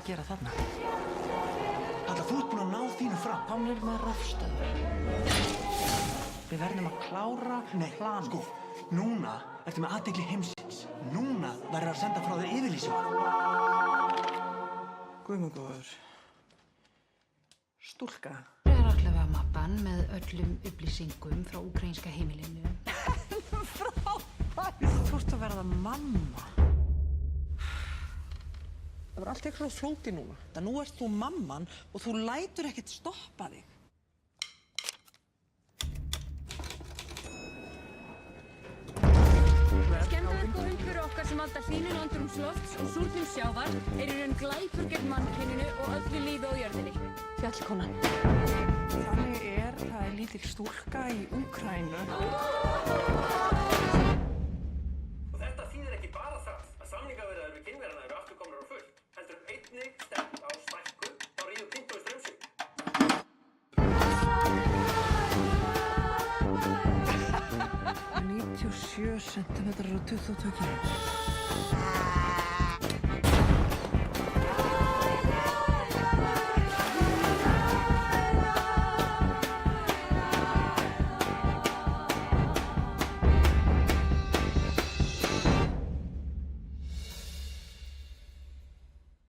að gera þarna? Halla, þú ert búin að ná þínu fram. Komnir með rafstöður. Við verðum að klára plan. Sko, núna ertu með athygli heimsins. Núna verður að senda frá þér yfirlýsingu. Guð minn góður. Stúlka. Það er allavega mappan með öllum upplýsingum frá úkraínska heimilinu. Frábært! Þú ert að verða mamma. Það var allt eitthvað flókið núna. Nú ert þú mamman og þú lætur ekkert stoppa þig. Skemmdarverk og umhverfi okkar sem valda hlýnun andrúmslofts og súrnun sjávar er í raun glæpur gegn mannkyninu og öllu lífi á jörðinni. Fjallkonan. Þannig það er lítil stúlka í Úkraínu. Og þetta þýðir ekki bara það að samningaviðræður við Kínverjana eru aftur komnar á fullt, heldur einnig stefnt á stækkun á Rio Tinto í Straumsvík. 97 cm og 22 kg.